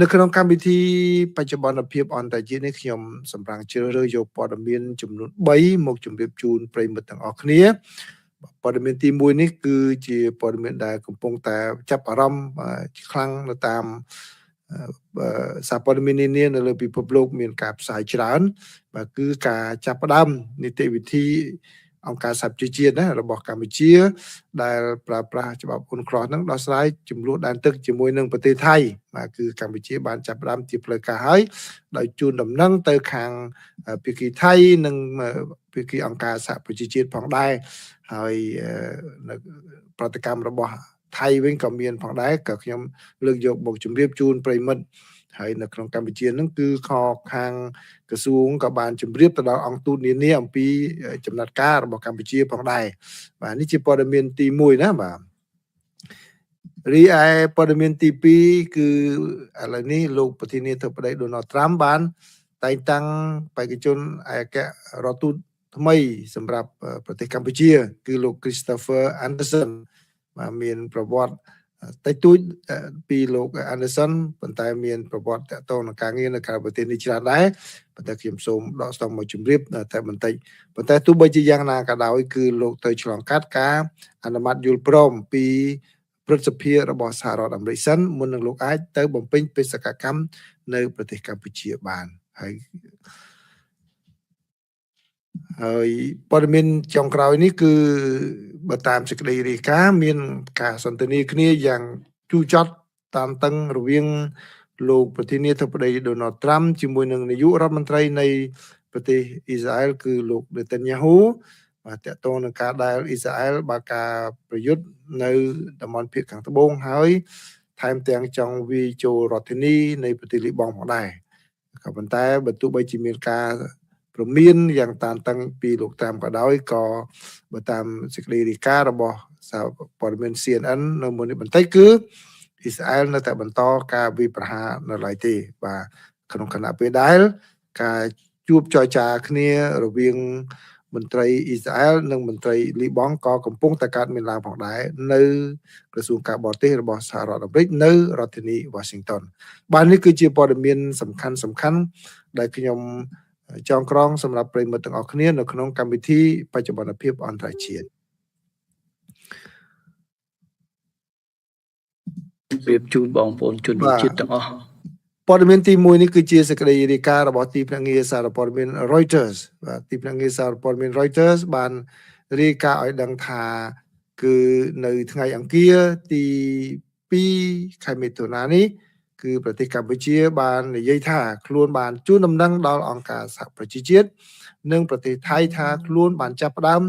នៅក្នុងកម្មវិធីបច្ចុប្បន្នភាពអន្តរជាតិនេះខ្ញុំសម្រាប់ជ្រើសរើសយកព័ត៌មានចំនួន3មកជម្រាបជូនប្រិយមិត្តទាំងអស់គ្នាព័ត៌មានទី1នេះគឺជាព័ត៌មានដែលកំពុងតែចាប់អារម្មណ៍ខ្លាំងនៅតាមសារព័ត៌មាននានានៅលើពិភពលោកមានការផ្សាយច្រើនបាទគឺការចាប់ផ្ដើមនីតិវិធីអង្គការសហប្រជាជាតិណារបស់កម្ពុជាដែលប្រើប្រាស់ច្បាប់គុណក្រោះហ្នឹងដោះស្រាយចំនួនដែនទឹកជាមួយនឹងប្រទេសថៃបាទគឺកម្ពុជាបានចាប់ផ្ដើមជាផ្លូវការហើយដោយជូនដំណឹងទៅខាងភាគីថៃនិងភាគីអង្គការសហប្រជាជាតិផងដែរហើយប្រតិកម្មរបស់ថៃវិញក៏មានផងដែរក៏ខ្ញុំលើកយកមកជម្រាបជូនប្រិយមិត្តហើយនៅក្នុងកម្ពុជានឹងគឺខាងក្រសួងក៏បានជម្រាបទៅដល់អង្គទូតនានាអំពីចំណាត់ការរបស់កម្ពុជាផងដែរបាទនេះជាព័ត៌មានទី1ណាបាទរីឯព័ត៌មានទី2គឺឥឡូវនេះលោកប្រធានាធិបតី Donald Trump បានតែងតាំងបេក្ខជនឯករដ្ឋទូតថ្មីសម្រាប់ប្រទេសកម្ពុជាគឺលោក Christopher Anderson បាទមានប្រវត្តិតិចតួចពីលោក Anderson ប៉ុន្តែមានប្រវត្តិតកតងនឹងការងារនៅក្រៅប្រទេសនេះច្រើនដែរប៉ុន្តែខ្ញុំសូមដកស្ទង់មកជម្រាបតែបន្តិចប៉ុន្តែទោះបីជាយ៉ាងណាក៏ដោយគឺលោកទៅឆ្លងកាត់ការអនុម័តយល់ព្រមពីព្រឹទ្ធសភារបស់សហរដ្ឋអាមេរិកសិនមុននឹងលោកអាចទៅបំពេញបេសកកម្មនៅប្រទេសកម្ពុជាបានហើយព័ត៌មានចុងក្រោយនេះគឺបើតាមសេចក្តីរាយការណ៍មានការសន្ទនាគ្នាយ៉ាងជូរចត់តាមតឹងរវាងលោកប្រធានាធិបតី Donald Trump ជាមួយនឹងនាយករដ្ឋមន្ត្រីនៃប្រទេសអ៊ីស្រាអែលគឺលោក Netanyahu បាទតកតងនឹងការដែលអ៊ីស្រាអែលបើកការប្រយុទ្ធនៅតំបន់ភាគខាងត្បូងហើយថែមទាំងចង់វាយចូលរដ្ឋធានីនៃប្រទេសលីបង់ផងដែរក៏ប៉ុន្តែបើទោះបីជាមានការព្រមានយ៉ាងតានតឹងពីលោកតាមក៏ដោយក៏បើតាមសេចក្តីរាយការណ៍របស់សារព័ត៌មាន CNN នៅមុននេះបន្តិចគឺអ៊ីស្រាអែលនៅតែបន្តការវាយប្រហារនៅឡើយទេបាទក្នុងខណៈពេលដែលការជួបចរចាគ្នារវាងមន្ត្រីអ៊ីស្រាអែលនិងមន្ត្រីលីបង់ក៏កំពុងតែកើតមានឡើងផងដែរនៅក្រសួងការបរទេសរបស់សហរដ្ឋអាមេរិកនៅរដ្ឋធានី Washington បាទនេះគឺជាព័ត៌មានសំខាន់ដែលខ្ញុំចងក្រងសម្រាប់ប្រិយមិត្តទាំងអស់គ្នានៅក្នុងកម្មវិធីបច្ចុប្បន្នភាពអន្តរជាតិប្រៀបជូនបងប្អូនជនជាតិទាំងអស់ព័ត៌មានទី1នេះគឺជាសេចក្តីរាយការណ៍របស់ទីភ្នាក់ងារសារព័ត៌មាន Reuters បាទទីភ្នាក់ងារសារព័ត៌មាន Reuters បានរាយការណ៍ឲ្យដឹងថាគឺនៅថ្ងៃអង្គារទី2ខែមិថុនានេះគឺប្រទេសកម្ពុជាបាននិយាយថាខ្លួនបានជូនដំណឹងដល់អង្គការសហប្រជាជាតិនិងប្រទេសថៃថាខ្លួនបានចាប់ផ្ដើម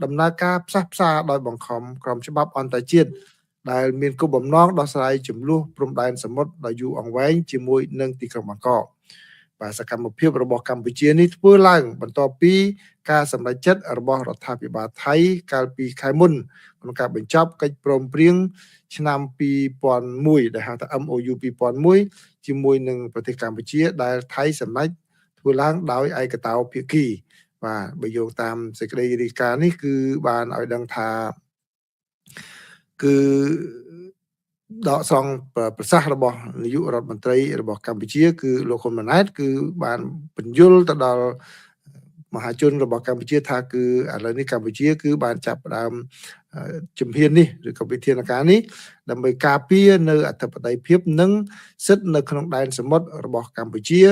ដំណើរការផ្សះផ្សាដោយបង្ខំក្រមច្បាប់អន្តរជាតិដែលមានគោលបំណងដោះស្រាយចំនួនព្រំដែនសមុទ្រដ៏យូរអង្វែងជាមួយនឹងទីក្រុងបាងកកបាទសកម្មភាពរបស់កម្ពុជានេះធ្វើឡើងបន្ទាប់ពីការសម្រេចចិត្តរបស់រដ្ឋាភិបាលថៃកាលពីខែមុនក្នុងការបញ្ចប់កិច្ចព្រមព្រៀងឆ្នាំ2001ដែលហៅថា MOU 2001ជាមួយនឹងប្រទេសកម្ពុជាដែលថៃសម្រេចធ្វើឡើងដោយឯកតោភាគីបាទបើយោងតាមសេចក្តីរាយការណ៍នេះគឺបានឲ្យដឹងថាគឺដកស្រង់ប្រសាសន៍របស់នាយករដ្ឋមន្ត្រីរបស់កម្ពុជាគឺលោកហ៊ុនម៉ាណែតគឺបានបញ្យល់ទៅដល់មហាជនរបស់កម្ពុជាថាគឺឥឡូវនេះកម្ពុជាគឺបានចាប់ផ្ដើមជំហាននេះឬក៏វិធានការនេះដើម្បីការពារនៅអធិបតេយ្យភាពនិងសិទ្ធិនៅក្នុងដែនសមុទ្ររបស់កម្ពុជា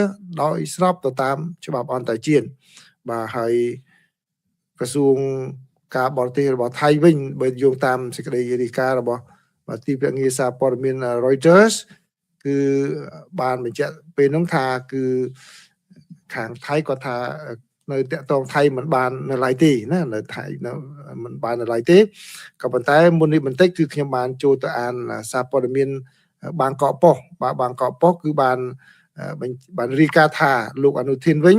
ដោយស្របទៅតាមច្បាប់អន្តរជាតិបាទហើយក្រសួងការបរទេសរបស់ថៃវិញបើយោងតាមសេចក្តីរាយការណ៍របស់ទីភ្នាក់ងារសារព័ត៌មាន Reuters គឺបានបញ្ជាក់ពេលនោះថាគឺខាងថៃគាត់ថានៅតាក់ទងថៃមិនបាននៅឡើយទេណានៅថៃនៅមិនបាននៅឡើយទេក៏ប៉ុន្តែមុននេះបន្តិចគឺខ្ញុំបានចូលទៅអានសារព័ត៌មានបាងកកប៉ុស្តិ៍បាទបាងកកប៉ុស្តិ៍គឺបានរាយការណ៍ថាលោកអនុทินវិញ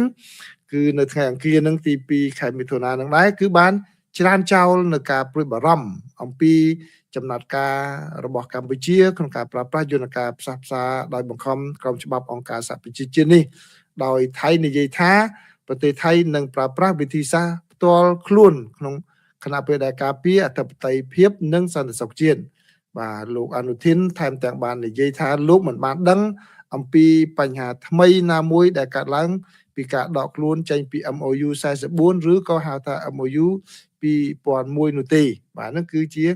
គឺនៅថ្ងៃអង្គារនឹងទី2ខែមិថុនានឹងដែរគឺបានច្រានចោលនៅការព្រួយបារម្ភអំពីចំណាត់ការរបស់កម្ពុជាក្នុងការប្រើប្រាស់យន្តការផ្សះផ្សាដោយបង្ខំក្រមច្បាប់អង្គការសហប្រជាជាតិនេះដោយថៃនិយាយថាប្រទេសថៃនឹងប្រើប្រាស់វិធីសាស្ត្រផ្ទាល់ខ្លួនក្នុងគណៈពេលដែលការពារអធិបតេយ្យភាពនិងសន្តិសុខជាតិបាទលោកអនុทิនថែមទាំងបាននិយាយថាលោកមិនបានដឹង អំពីបញ្ហាថ្មីណាមួយដែលកើតឡើងពីការដកខ្លួនចេញពី MOU 44 ឬក៏ហៅថា MOU 2001នោះទេបាទហ្នឹងគឺជា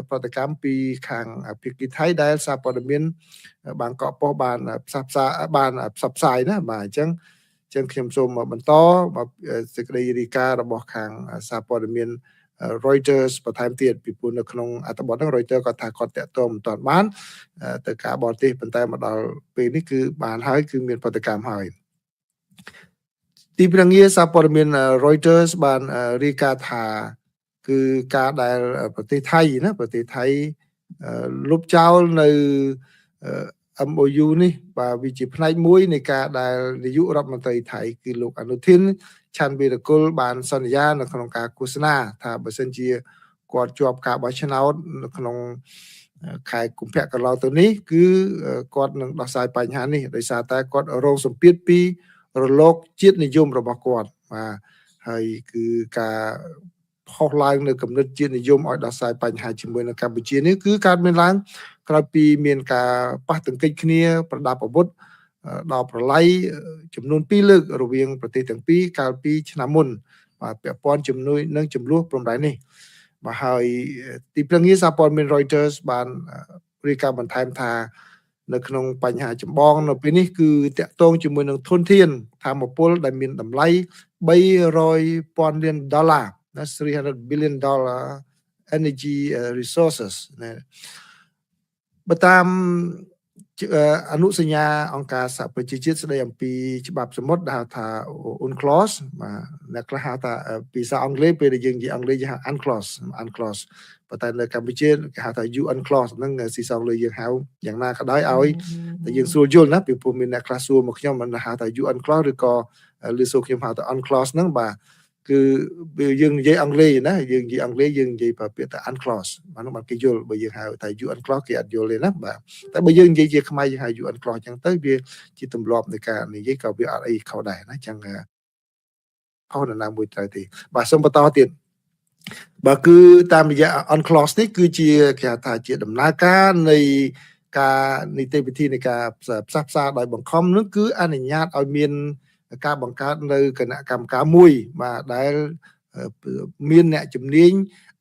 ប្រតិកម្មពីខាងភាគីថៃដែលសារព័ត៌មានបាងកកប៉ុស្តិ៍បានផ្សព្វផ្សាយណាបាទអញ្ចឹងខ្ញុំសូមបន្តសេចក្តីរាយការណ៍របស់ខាងសារព័ត៌មាន Reuters បន្ថែមទៀតពីព្រោះនៅក្នុងអត្ថបទហ្នឹង Reuters គាត់ថាគាត់តាក់ទងមិនទាន់បានទៅការបរទេសប៉ុន្តែមកដល់ពេលនេះគឺបានហើយគឺមានប្រតិកម្មហើយទីភ្នាក់ងារសារព័ត៌មាន Reuters បានរាយការណ៍ថាគឺការដែលប្រទេសថៃណាប្រទេសថៃលុបចោលនៅ MOU នេះបាទវាជាផ្នែកមួយនៃការដែលនាយករដ្ឋមន្ត្រីថៃគឺលោកអនុทิនឆាន់វីរគុលបានសន្យានៅក្នុងការឃោសនាថាបើសិនជាគាត់ជាប់ការបោះឆ្នោតនៅក្នុងខែកុម្ភៈកន្លងទៅនេះគឺគាត់នឹងដោះស្រាយបញ្ហានេះដោយសារតែគាត់រងសម្ពាធពីរលកជាតិនិយមរបស់គាត់បាទហើយគឺការផុសឡើងនៅគំនិតជាតិនិយមឲ្យដោះស្រាយបញ្ហាជាមួយនៅកម្ពុជានេះគឺកើតមានឡើងក្រោយពីមានការប៉ះទង្គិចគ្នាប្រដាប់អាវុធដល់ប្រឡ័យចំនួន2លើករវាងប្រទេសទាំងពីរកាលពីឆ្នាំមុនបាទពាក់ព័ន្ធជាមួយនឹងចំនួនព្រំដែននេះបាទហើយទីភ្នាក់ងារសារព័ត៌មាន Reuters បានរាយការណ៍បន្ថែមថានៅក្នុងបញ្ហាចម្បងនៅពេលនេះគឺតាក់ទងជាមួយនឹងធនធានថាមពលដែលមានតម្លៃ$300,000 លានណា$300 billion energy resources ណាបើតាមអនុសញ្ញាអង្គការសហប្រជាជាតិស្តីអំពីច្បាប់សមុទ្រដែលហៅថា UNCLOS បាទអ្នកខ្លះហៅថាភាសាអង់គ្លេសពេលដែលយើងនិយាយអង់គ្លេសយើងហៅ UNCLOS ប៉ុន្តែនៅកម្ពុជាគេហៅថា UNCLOS ហ្នឹងស៊ីសងលើយើងហៅយ៉ាងណាក៏ដោយឲ្យតែយើងស្រួលយល់ណាពីព្រោះមានអ្នកខ្លះសួរមកខ្ញុំមិនហៅថា UNCLOS ឬក៏ឮសួរខ្ញុំហៅថា UNCLOS ហ្នឹងបាទគឺយើងនិយាយអង់គ្លេសណាយើងនិយាយអង់គ្លេសយើងនិយាយពាក្យថា UNCLOS បានគេយល់បើយើងហៅថា UNCLOS គេអត់យល់ទេណាបាទតែបើយើងនិយាយជាខ្មែរយើងហៅ UNCLOS អញ្ចឹងទៅវាជាទម្លាប់នៃការនិយាយក៏វាអត់អីខុសដែរណាអញ្ចឹងខុសនៅណាមួយត្រូវទេបាទសូមបន្តទៀតបើគឺតាមរយៈ UNCLOS នេះគឺជាគេហៅថាជាដំណើរការនៃការនីតិវិធីនៃការផ្សះផ្សាដោយបង្ខំនោះគឺអនុញ្ញាតឲ្យមានការបង្កើតនៅគណៈកម្មការមួយបាទដែលមានអ្នកជំនាញ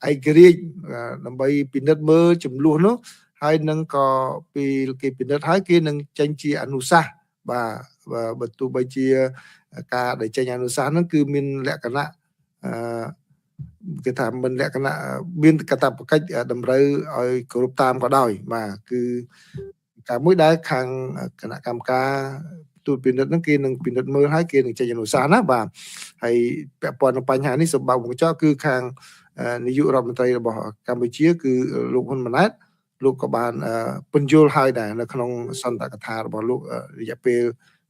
ឯករាជ្យដើម្បីពិនិត្យមើលចំនួននោះហើយនឹងក៏ពីគេពិនិត្យហើយគេនឹងចេញជាអនុសាសន៍បាទបើទោះបីជាការដែលចេញអនុសាសន៍ហ្នឹងគឺមានលក្ខណៈគេថាមិនលក្ខណៈមានកាតព្វកិច្ចតម្រូវឲ្យគោរពតាមក៏ដោយបាទគឺការមួយដែលខាងគណៈកម្មការទូតពិនិត្យហ្នឹងគេនឹងពិនិត្យមើលហើយគេនឹងចេញអនុសាសន៍ណាបាទហើយពាក់ព័ន្ធនឹងបញ្ហានេះសម្បត្តិបង្កចគឺខាងនាយករដ្ឋមន្ត្រីរបស់កម្ពុជាគឺលោកហ៊ុនម៉ាណែតលោកក៏បានពន្យល់ហើយដែរនៅក្នុងសន្ទកថារបស់លោករយៈពេល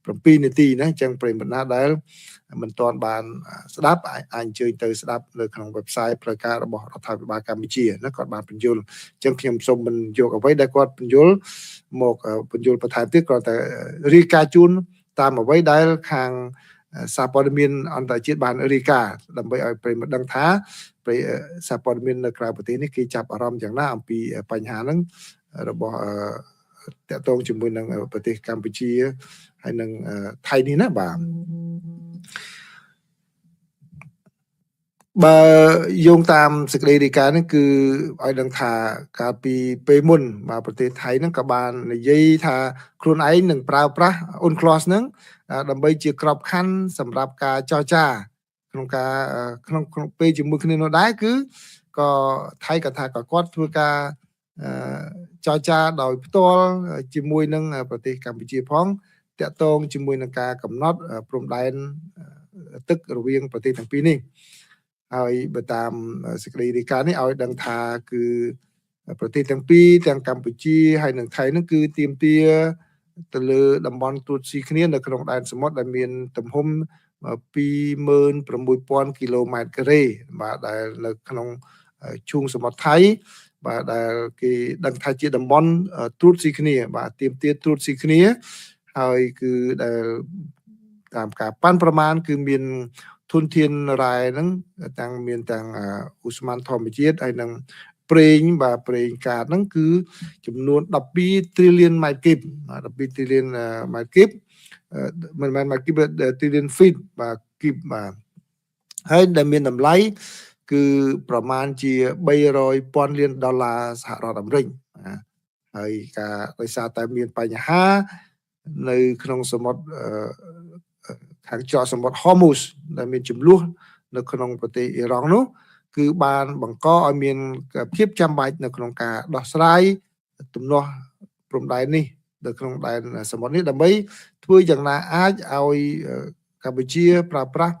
7នាទីណាអញ្ចឹងប្រិយមិត្តណាដែលមិនទាន់បានស្ដាប់អាចអញ្ជើញទៅស្ដាប់នៅក្នុង website ផ្លូវការរបស់រដ្ឋាភិបាលកម្ពុជាណាគាត់បានពន្យល់អញ្ចឹងខ្ញុំសូមមិនយកអ្វីដែលគាត់ពន្យល់មកពន្យល់បន្ថែមទៀតគ្រាន់តែរាយការណ៍ជូនតាមអ្វីដែលខាងសារព័ត៌មានអន្តរជាតិបានរាយការណ៍ដើម្បីឲ្យប្រិយមិត្តដឹងថាសារព័ត៌មាននៅក្រៅប្រទេសនេះគេចាប់អារម្មណ៍យ៉ាងណាអំពីបញ្ហាហ្នឹងរបស់តាក់ទងជាមួយនឹងប្រទេសកម្ពុជាហើយនឹងថៃនេះណាបាទបើយោងតាមសេចក្តីរាយការណ៍នេះគឺឲ្យដឹងថាកាលពីពេលមុនបាទប្រទេសថៃហ្នឹងក៏បាននិយាយថាខ្លួនឯងនឹងប្រើប្រាស់ UNCLOS ហ្នឹងដើម្បីជាក្របខ័ណ្ឌសម្រាប់ការចរចាក្នុងការក្នុងពេលជាមួយគ្នានោះដែរគឺក៏ថៃក៏ថាក៏គាត់ធ្វើការចរចាដោយផ្ទាល់ជាមួយនឹងប្រទេសកម្ពុជាផងតាក់ទងជាមួយនឹងការកំណត់ព្រំដែនទឹករវាងប្រទេសទាំងពីរនេះហើយបើតាមសេចក្តីរាយការណ៍នេះឲ្យដឹងថាគឺប្រទេសទាំងពីរទាំងកម្ពុជាហើយនិងថៃនោះគឺទាមទារទៅលើតំបន់ត្រួតស៊ីគ្នានៅក្នុងដែនសមុទ្រដែលមានទំហំ26,000 គីឡូម៉ែត្រការ៉េបាទដែលនៅក្នុងឈូងសមុទ្រថៃបាទដែលគេដឹងថាជាតំបន់ត្រួតស៊ីគ្នាបាទទាមទារត្រួតស៊ីគ្នាហើយគឺដែលតាមការប៉ាន់ប្រមាណគឺមានធនធានរ៉ែហ្នឹងទាំងមានទាំងឧស្ម័នធម្មជាតិហើយនិង ប្រេងបាទប្រេងកាតហ្នឹងគឺចំនួន12 trillion might kip 12 trillion might kip មិនមែន might kip trillion feet បាទ kip បាទហើយដែលមានតម្លៃគឺប្រមាណជា300,000 លានដុល្លារសហរដ្ឋអាមេរិកហើយការដោយសារតែមានបញ្ហានៅក្នុងសមុទ្រខាងច្រកសមុទ្រ Hormuz ដែលមានចំនួននៅក្នុងប្រទេសអ៊ីរ៉ង់នោះគឺបានបង្កឲ្យមានភាពចាំបាច់នៅក្នុងការដោះស្រាយទំនាស់ព្រំដែននេះនៅក្នុងដែនសមុទ្រនេះដើម្បីធ្វើយ៉ាងណាអាចឲ្យកម្ពុជាប្រើប្រាស់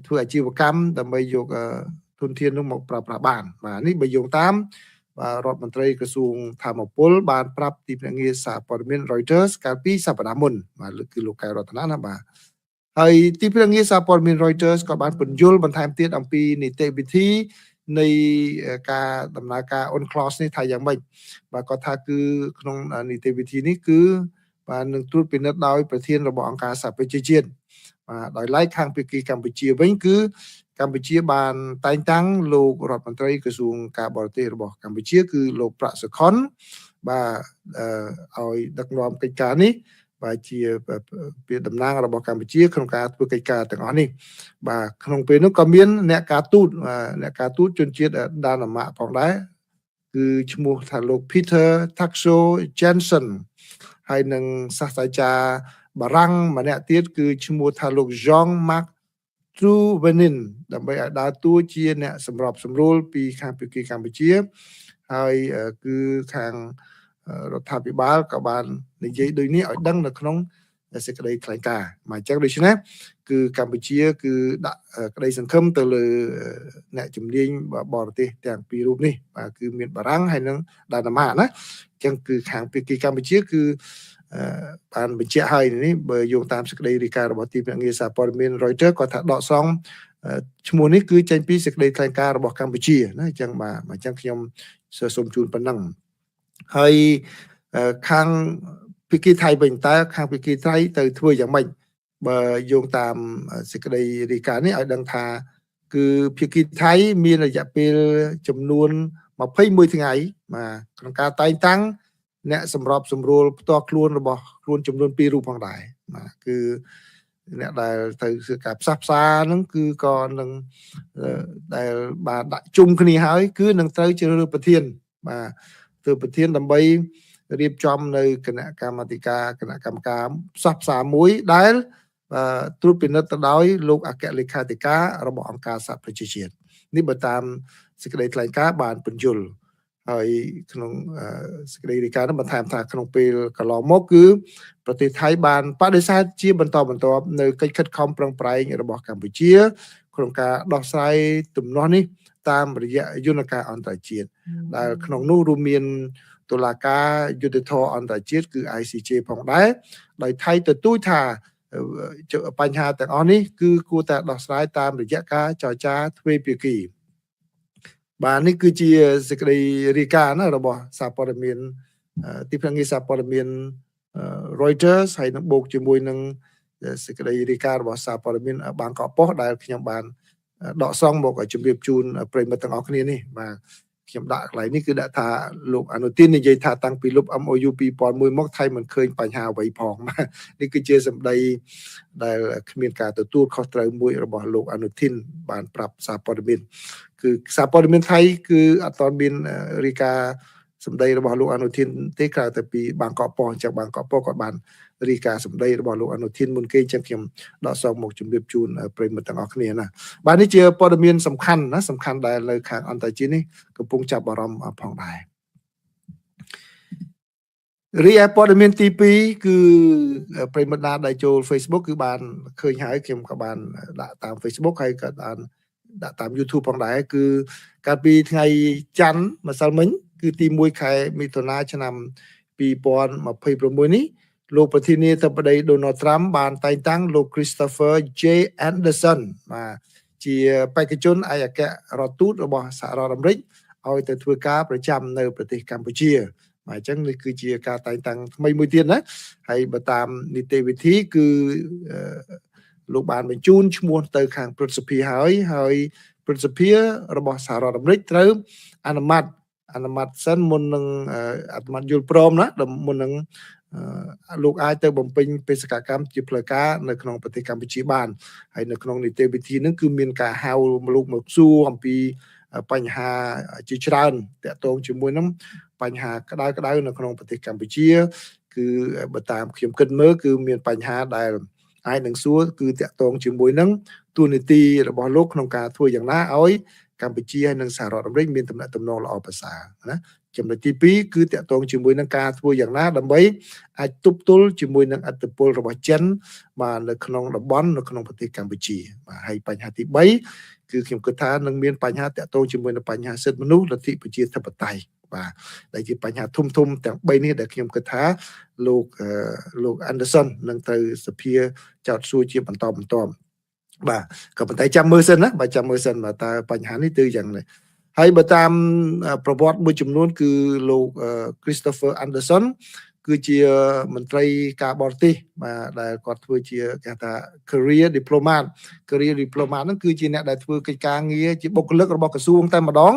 ធ្វើអាជីវកម្មដើម្បីយកធនធាននោះមកប្រើប្រាស់បានបាទនេះបើយោងតាមរដ្ឋមន្ត្រីក្រសួងធម្មពលបានប្រាប់ទីភ្នាក់ងារសារព័ត៌មាន Reuters កាលពីសប្តាហ៍មុនបាទគឺលោកកែវរតនាណាបាទហើយទីភ្នាក់ងារសារព័ត៌មាន Reuters ក៏បានពន្យល់បន្ថែមទៀតអំពីនីតិវិធីនៃការដំណើរការ UNCLOS នេះថាយ៉ាងម៉េចបាទគាត់ថាគឺក្នុងនីតិវិធីនេះគឺបាទនឹងត្រួតពិនិត្យដោយប្រធានរបស់អង្គការសហប្រជាជាតិបាទដោយឡែកខាងភាគីកម្ពុជាវិញគឺកម្ពុជាបានតែងតាំងលោករដ្ឋមន្ត្រីក្រសួងការបរទេសរបស់កម្ពុជាគឺលោកប្រាក់សុខុនបាទឲ្យដឹកនាំកិច្ចការនេះបាទជាតំណាងរបស់កម្ពុជាក្នុងការធ្វើកិច្ចការទាំងអស់នេះបាទក្នុងពេលនោះក៏មានអ្នកការទូតជនជាតិដាណាម៉ាកផងដែរគឺឈ្មោះថាលោក Peter Taxo Jensen ហើយនឹងសាស្ត្រាចារ្យបារាំងម្នាក់ទៀតគឺឈ្មោះថាលោក Jean-Marc Trouvenin ដើម្បីឲ្យដើរតួជាអ្នកសម្របសម្រួលពីខាងភាគីកម្ពុជាហើយគឺខាងរដ្ឋាភិបាលក៏បាននិយាយដូចនេះឲ្យដឹងនៅក្នុងសេចក្តីថ្លែងការណ៍មកអញ្ចឹងដូច្នេះគឺកម្ពុជាគឺដាក់ក្តីសង្ឃឹមទៅលើអ្នកជំនាញបរទេសទាំងពីររូបនេះបាទគឺមានបារាំងហើយនិងដាណាម៉ាណាអញ្ចឹងគឺខាងភាគីកម្ពុជាគឺបានបញ្ជាក់ឲ្យនេះបើយោងតាមសេចក្តីរាយការណ៍របស់ទីភ្នាក់ងារសារព័ត៌មាន Reuters គាត់ថាដកស្រង់ឈ្មោះនេះគឺចេញពីសេចក្តីថ្លែងការណ៍របស់កម្ពុជាណាអញ្ចឹងបាទអញ្ចឹងខ្ញុំសូមជូនប៉ុណ្ណឹងហើយខាងភាគីថៃវិញតើខាងភាគីថៃទៅធ្វើយ៉ាងម៉េចបើយោងតាមសេចក្តីរាយការណ៍នេះឲ្យដឹងថាគឺភាគីថៃមានរយៈពេលចំនួន21ថ្ងៃបាទក្នុងការតែងតាំងអ្នកសម្របសម្រួលផ្ទាល់ខ្លួនរបស់ខ្លួនចំនួន2រូបផងដែរបាទគឺអ្នកដែលទៅធ្វើការផ្សះផ្សាហ្នឹងគឺក៏នឹងដែលបានដាក់ជុំគ្នាហើយគឺនឹងត្រូវជ្រើសរើសប្រធានបាទធ្វើប្រធានដើម្បីរៀបចំនៅគណៈកម្មាធិការគណៈកម្មការផ្សះផ្សាមួយដែលត្រួតពិនិត្យទៅដោយលោកអគ្គលេខាធិការរបស់អង្គការសហប្រជាជាតិនេះបើតាមសេចក្តីថ្លែងការណ៍បានពន្យល់ហើយក្នុងសេចក្តីរាយការណ៍នោះបន្ថែមថាក្នុងពេលកន្លងមកគឺប្រទេសថៃបានបដិសេធជាបន្តបន្ទាប់នៅកិច្ចខិតខំប្រឹងប្រែងរបស់កម្ពុជាក្នុងការដោះស្រាយទំនាស់នេះតាមរយៈយន្តការអន្តរជាតិដែលក្នុងនោះរួមមានតុលាការយុត្តិធម៌អន្តរជាតិគឺ ICJ ផងដែរដោយថៃទទូចថាបញ្ហាទាំងអស់នេះគឺគួរតែដោះស្រាយតាមរយៈការចរចាទ្វេភាគីបាទនេះគឺជាសេចក្តីរាយការណ៍ណារបស់សារព័ត៌មានទីភ្នាក់ងារសារព័ត៌មាន Reuters ហើយនឹងបូកជាមួយនឹងសេចក្តីរាយការណ៍របស់សារព័ត៌មានបាងកកប៉ុស្តិ៍ដែលខ្ញុំបានដកស្រង់មកឲ្យជម្រាបជូនប្រិយមិត្តទាំងអស់គ្នានេះបាទខ្ញុំដាក់កន្លែងនេះគឺដាក់ថាលោកអនុទាននិយាយថាតាំងពីលុប MOU 2001មកថៃមិនឃើញបញ្ហាអ្វីផងបាទនេះគឺជាសម្ដីដែលគ្មានការទទួលខុសត្រូវមួយរបស់លោកអនុទានបានប្រាប់សារព័ត៌មានគឺសារព័ត៌មានថៃគឺអត់ទាន់មានរាយការណ៍សម្ដីរបស់លោកអនុទានទេក្រៅតែពីបាងកកប៉ុស្តិ៍អញ្ចឹងបាងកកប៉ុស្តិ៍គាត់បានរាយការណ៍សម្ដីរបស់លោកអនុទានមុនគេអញ្ចឹងខ្ញុំដកស្រង់មកជម្រាបជូនប្រិយមិត្តទាំងអស់គ្នាណាបាទនេះជាព័ត៌មានសំខាន់ណាសំខាន់ដែលនៅខាងអន្តរជាតិនេះកំពុងចាប់អារម្មណ៍ផងដែររីឯព័ត៌មានទី2គឺប្រិយមិត្តណាដែលចូល Facebook គឺបានឃើញហើយខ្ញុំក៏បានដាក់តាម Facebook ហើយក៏បានដាក់តាម YouTube ផងដែរគឺកាលពីថ្ងៃច័ន្ទម្សិលមិញគឺទី1ខែមិថុនាឆ្នាំ2026នេះលោកប្រធានាធិបតី Donald Trump បានតែងតាំងលោក Christopher J. Anderson បាទជាបេក្ខជនឯកអគ្គរដ្ឋទូតរបស់សហរដ្ឋអាមេរិកឲ្យទៅធ្វើការប្រចាំនៅប្រទេសកម្ពុជាបាទអញ្ចឹងនេះគឺជាការតែងតាំងថ្មីមួយទៀតណាហើយបើតាមនីតិវិធីគឺលោកបានបញ្ជូនឈ្មោះទៅខាងព្រឹទ្ធសភាហើយព្រឹទ្ធសភារបស់សហរដ្ឋអាមេរិកត្រូវអនុម័ត អនុម័តសិនមុននឹងអនុម័តយល់ព្រមណាមុននឹងលោកអាចទៅបំពេញបេសកកម្មជាផ្លូវការនៅក្នុងប្រទេសកម្ពុជាបានហើយនៅក្នុងនីតិវិធីហ្នឹងគឺមានការហៅលោកមកសួរអំពីបញ្ហាជាច្រើនតាក់ទងជាមួយនឹងបញ្ហាក្តៅនៅក្នុងប្រទេសកម្ពុជាគឺបើតាមខ្ញុំគិតមើលគឺមានបញ្ហាដែលអាចនឹងសួរគឺតាក់ទងជាមួយនឹងទូនីតិរបស់លោកក្នុងការធ្វើយ៉ាងណាឲ្យកម្ពុជាហើយនិងសហរដ្ឋអាមេរិកមានទំនាក់ទំនងល្អប្រសើរណាចំណុចទី2គឺតាក់ទងជាមួយនឹងការធ្វើយ៉ាងណាដើម្បីអាចទប់ទល់ជាមួយនឹងអធិបុលរបស់ចិនបាទនៅក្នុងតំបន់នៅក្នុងប្រទេសកម្ពុជាបាទហើយបញ្ហាទី3គឺខ្ញុំគិតថានឹងមានបញ្ហាតាក់ទងជាមួយនឹងបញ្ហាសិទ្ធិមនុស្សលទ្ធិប្រជាធិបតេយ្យបាទដែលជាបញ្ហាធំទាំង3នេះដែលខ្ញុំគិតថាលោក Anderson នឹងត្រូវសភាចោទសួរជាបន្តបាទក៏ប៉ុន្តែចាំមើលសិនណាបាទចាំមើលសិនតើបញ្ហានេះទៅយ៉ាងណាហើយបើតាមប្រវត្តិមួយចំនួនគឺលោក Christopher Anderson គឺជាមន្ត្រីការបរទេសបាទដែលគាត់ធ្វើជាគេថា career diplomat ហ្នឹងគឺជាអ្នកដែលធ្វើកិច្ចការងារជាបុគ្គលិករបស់ក្រសួងតែម្ដង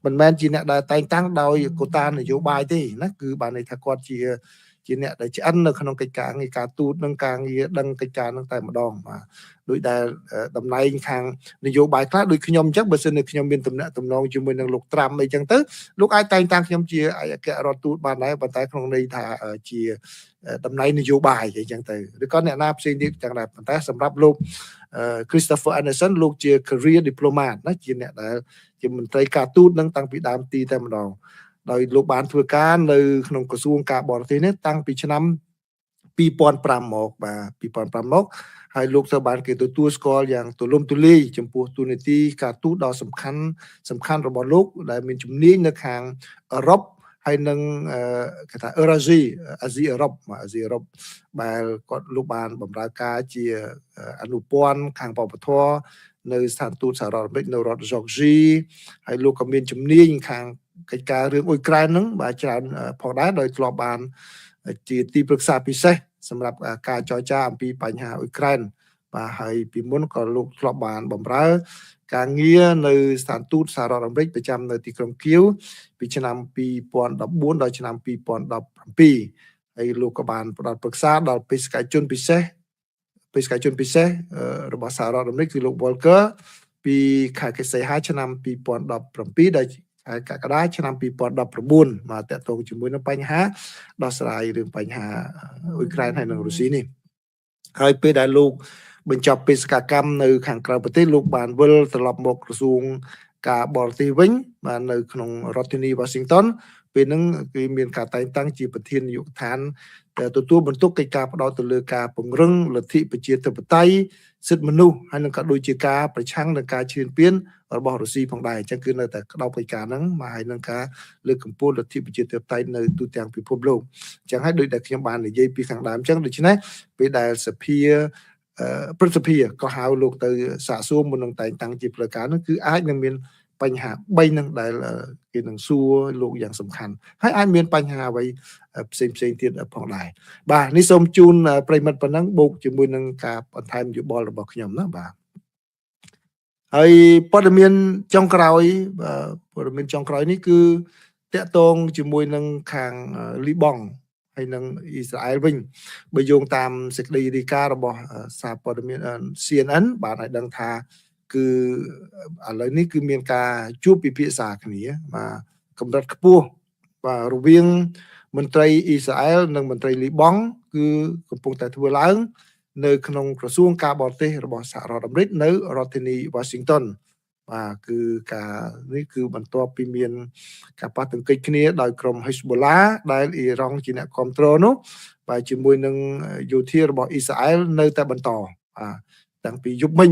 មិនមែនជាអ្នកដែលតែងតាំងដោយកូតានយោបាយទេណាគឺបានន័យថាគាត់ជាអ្នកដែលឆ្អិននៅក្នុងកិច្ចការងារការទូតនិងការងារដឹងកិច្ចការនឹងតែម្ដងបាទដោយដែលតំណែងខាងនយោបាយខ្លះដូចខ្ញុំអញ្ចឹងបើសិនជាខ្ញុំមានទំនាក់ទំនងជាមួយនឹងលោកត្រាំអីចឹងទៅលោកអាចតែងតាំងខ្ញុំជាអគ្គរដ្ឋទូតបានដែរប៉ុន្តែក្នុងន័យថាជាតំណែងនយោបាយអីចឹងទៅឬក៏អ្នកណាផ្សេងទៀតចឹងដែរប៉ុន្តែសម្រាប់លោក Christopher Anderson លោកជា career diplomat ណាជាអ្នកដែលជាមន្ត្រីការទូតនឹងតាំងពីដើមទីតែម្ដងដោយលោកបានធ្វើការនៅក្នុងក្រសួងការបរទេសនេះតាំងពីឆ្នាំ2005មកបាទ2005មកហើយលោកត្រូវបានគេទទួលស្គាល់យ៉ាងទូលំទូលាយចំពោះទូនាទីការទូតដ៏សំខាន់របស់លោកដែលមានជំនាញនៅខាងអឺរ៉ុបហើយនឹងគេថាអាស៊ីអឺរ៉ុបដែលគាត់លោកបានបម្រើការជាអនុព័ន្ធខាងបព្វធម៌នៅស្ថានទូតសហរដ្ឋអាមេរិកនៅរដ្ឋ Georgia ហើយលោកក៏មានជំនាញខាងកិច្ចការរឿងអ៊ុយក្រែនហ្នឹងបាទច្រើនផងដែរដោយធ្លាប់បានជាទីប្រឹក្សាពិសេសសម្រាប់ការចរចាអំពីបញ្ហាអ៊ុយក្រែនបាទហើយពីមុនក៏លោកធ្លាប់បានបម្រើការងារនៅស្ថានទូតសហរដ្ឋអាមេរិកប្រចាំនៅទីក្រុងគៀវពីឆ្នាំ2014ដល់ឆ្នាំ2017ហើយលោកក៏បានផ្ដល់ប្រឹក្សាដល់បេសកជនពិសេសរបស់សហរដ្ឋអាមេរិកគឺលោក Volker ពីខែកក្កដាឆ្នាំ2017ដល់កក្កដាឆ្នាំ2019មកតាក់ទងជាមួយនឹងបញ្ហាដោះស្រាយរឿងបញ្ហាអ៊ុយក្រែនហើយនិងរុស្ស៊ីនេះហើយពេលដែលលោកបញ្ចប់បេសកកម្មនៅខាងក្រៅប្រទេសលោកបានវិលត្រឡប់មកក្រសួងការបរទេសវិញបាទនៅក្នុងរដ្ឋធានី Washington ពេលហ្នឹងគឺមានការតែងតាំងជាប្រធាននាយកដ្ឋានទទួលបន្ទុកកិច្ចការផ្ដោតទៅលើការពង្រឹងលទ្ធិប្រជាធិបតេយ្យសិទ្ធិមនុស្សហើយនឹងក៏ដូចជាការប្រឆាំងនឹងការឈ្លានពានរបស់រុស្ស៊ីផងដែរអញ្ចឹងគឺនៅតែក្តោបកិច្ចការហ្នឹងមកហើយនឹងការលើកកម្ពស់លទ្ធិប្រជាធិបតេយ្យនៅទូទាំងពិភពលោកអញ្ចឹងហើយដូចដែលខ្ញុំបាននិយាយពីខាងដើមអញ្ចឹងដូច្នេះពេលដែលសភាព្រឹទ្ធសភាក៏ហៅលោកទៅសាកសួរមុននឹងតែងតាំងជាផ្លូវការនោះគឺអាចនឹងមានបញ្ហា3ហ្នឹងដែលគេនឹងសួរលោកយ៉ាងសំខាន់ហើយអាចមានបញ្ហាអ្វីផ្សេងទៀតផងដែរបាទនេះសូមជូនប្រិមិត្តប៉ុណ្ណឹងបូកជាមួយនឹងការបន្ថែមយោបល់របស់ខ្ញុំណាបាទហើយព័ត៌មានចុងក្រោយនេះគឺតាក់ទងជាមួយនឹងខាងលីបង់ហើយនឹងអ៊ីស្រាអែលវិញបើយោងតាមសេចក្តីរាយការណ៍របស់សារព័ត៌មាន CNN បានឲ្យដឹងថាគឺឥឡូវនេះគឺមានការជួបពិភាក្សាគ្នាបាទកម្រិតខ្ពស់បាទរវាងមន្ត្រីអ៊ីស្រាអែលនិងមន្ត្រីលីបង់គឺកំពុងតែធ្វើឡើងនៅក្នុងក្រសួងការបរទេសរបស់សហរដ្ឋអាមេរិកនៅរដ្ឋធានី Washington បាទគឺការនេះគឺបន្ទាប់ពីមានការប៉ះទង្គិចគ្នាដោយក្រុម Hezbollah ដែលអ៊ីរ៉ង់ជាអ្នកគ្រប់គ្រងនោះបាទជាមួយនឹងយោធារបស់អ៊ីស្រាអែលនៅតែបន្តបាទតាំងពីយប់មិញ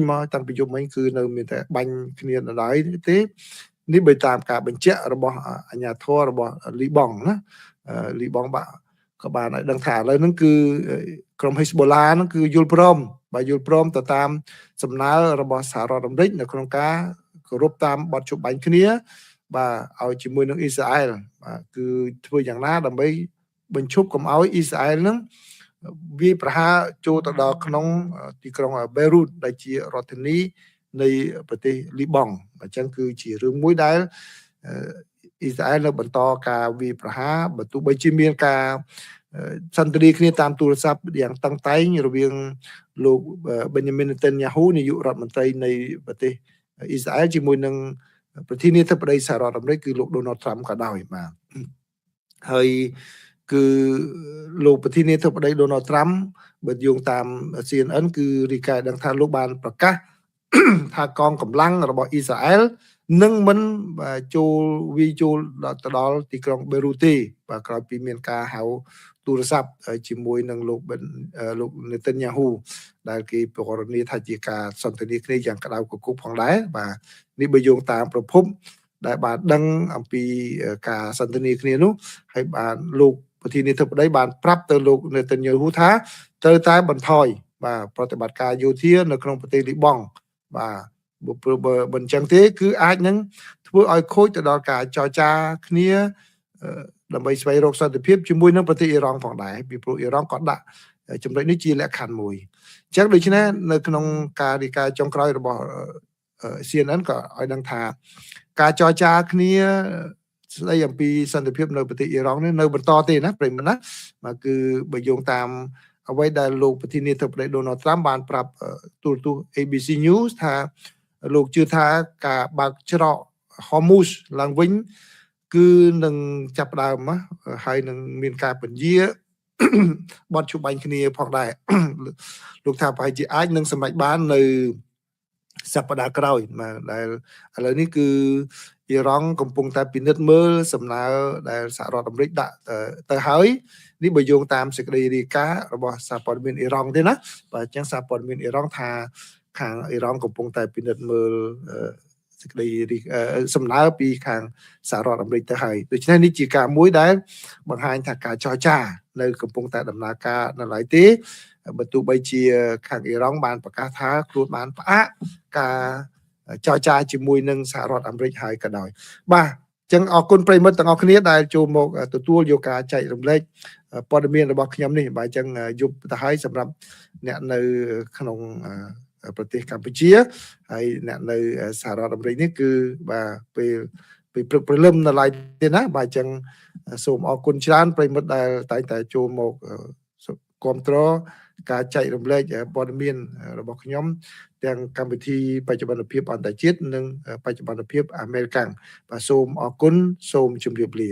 គឺនៅមានតែបាញ់គ្នាដដែលទេនេះបើតាមការបញ្ជាក់របស់អាជ្ញាធររបស់លីបង់ណាលីបង់បាទក៏បានឲ្យដឹងថាឥឡូវហ្នឹងគឺក្រុម Hezbollah ហ្នឹងគឺយល់ព្រមទៅតាមសំណើរបស់សហរដ្ឋអាមេរិកនៅក្នុងការគោរពតាមបទជបាញ់គ្នាបាទឲ្យជាមួយនឹងអ៊ីស្រាអែលបាទគឺធ្វើយ៉ាងណាដើម្បីបញ្ឈប់កុំឲ្យអ៊ីស្រាអែលហ្នឹងវាប្រហារចូលទៅដល់ក្នុងទីក្រុងបេរូតដែលជារដ្ឋធានីនៃប្រទេសលីបង់អញ្ចឹងគឺជារឿងមួយដែល អ៊ីស្រាអែលនៅបន្តការវាយប្រហារបើទោះបីជាមានការសន្ទនាគ្នាតាមទូរស័ព្ទយ៉ាងតឹងតែងរវាងលោក Benjamin Netanyahu នាយករដ្ឋមន្ត្រីនៃប្រទេសអ៊ីស្រាអែលជាមួយនឹងប្រធានាធិបតីសហរដ្ឋអាមេរិកគឺលោក Donald Trump ក៏ដោយបាទហើយគឺលោកប្រធានាធិបតី Donald Trump បើយោងតាម CNN គឺរីកាដឹងថាលោកបានប្រកាសថាកងកម្លាំងរបស់អ៊ីស្រាអែលនឹងមិនចូលវាយចូលទៅដល់ទីក្រុងបេរូទេបាទក្រោយពីមានការហៅទូរស័ព្ទជាមួយនឹងលោកនេតិនយ៉ាហ៊ូដែលគេប្រកាសនាថាជាការសន្ទនាគ្នាយ៉ាងក្តៅគគុកផងដែរបាទនេះបើយោងតាមប្រភពដែលបានដឹងអំពីការសន្ទនាគ្នានោះហើយបានលោកប្រធានាធិបតីបានប្រាប់ទៅលោកនេតិនយ៉ាហ៊ូថាត្រូវតែបន្ថយបាទប្រតិបត្តិការយោធានៅក្នុងប្រទេសលីបង់បាទបើមិនចឹងទេគឺអាចនឹងធ្វើឲ្យខូចទៅដល់ការចរចាគ្នាដើម្បីស្វែងរកសន្តិភាពជាមួយនឹងប្រទេសអ៊ីរ៉ង់ផងដែរពីព្រោះអ៊ីរ៉ង់ក៏ដាក់ចំណុចនេះជាលក្ខខណ្ឌមួយអញ្ចឹងដូច្នេះនៅក្នុងការរាយការណ៍ចុងក្រោយរបស់ CNN ក៏ឲ្យដឹងថាការចរចាគ្នាស្ដីអំពីសន្តិភាពនៅប្រទេសអ៊ីរ៉ង់នេះនៅបន្តទេណាប្រិយមិត្តណាបាទគឺបើយោងតាមអ្វីដែលលោកប្រធានាធិបតី Donald Trump បានប្រាប់ទូរទស្សន៍ ABC News ថាលោកជឿថាការបើកច្រក Hormuz ឡើងវិញគឺនឹងចាប់ផ្ដើមហើយនឹងមានការពន្យាបត់ជួបបាញ់គ្នាផងដែរលោកថាប្រហែលជាអាចនឹងសម្រេចបាននៅសប្តាហ៍ក្រោយដែលឥឡូវនេះគឺអ៊ីរ៉ង់កំពុងតែពិនិត្យមើលសំណើដែលសហរដ្ឋអាមេរិកដាក់ទៅហើយនេះបើយោងតាមសេចក្តីរាយការណ៍របស់សារព័ត៌មានអ៊ីរ៉ង់ទេណាបាទអញ្ចឹងសារព័ត៌មានអ៊ីរ៉ង់ថាខាងអ៊ីរ៉ង់កំពុងតែពិនិត្យមើលសេចក្តីសំណើពីខាងសហរដ្ឋអាមេរិកទៅហើយដូច្នេះនេះជាការមួយដែលបង្ហាញថាការចរចានៅកំពុងតែដំណើរការនៅឡើយទេបើទោះបីជាខាងអ៊ីរ៉ង់បានប្រកាសថាខ្លួនបានផ្អាកការចរចាជាមួយនឹងសហរដ្ឋអាមេរិកហើយក៏ដោយបាទអញ្ចឹងអរគុណប្រិយមិត្តទាំងអស់គ្នាដែលចូលមកទទួលយកការចែករំលែកព័ត៌មានរបស់ខ្ញុំនេះបាទអញ្ចឹងយប់ទៅហើយសម្រាប់អ្នកនៅក្នុងប្រទេសកម្ពុជាហើយអ្នកនៅសហរដ្ឋអាមេរិកនេះគឺបាទពេលព្រឹកព្រលឹមនៅឡើយទេណាបាទអញ្ចឹងសូមអរគុណច្រើនប្រិយមិត្តដែលតែងតែចូលមកគ្រប់គ្រងការចែករំលែកព័ត៌មានរបស់ខ្ញុំទាំងកម្មវិធីបច្ចុប្បន្នភាពអន្តរជាតិនិងបច្ចុប្បន្នភាពអាមេរិកាំងបាទសូមអរគុណសូមជម្រាបលា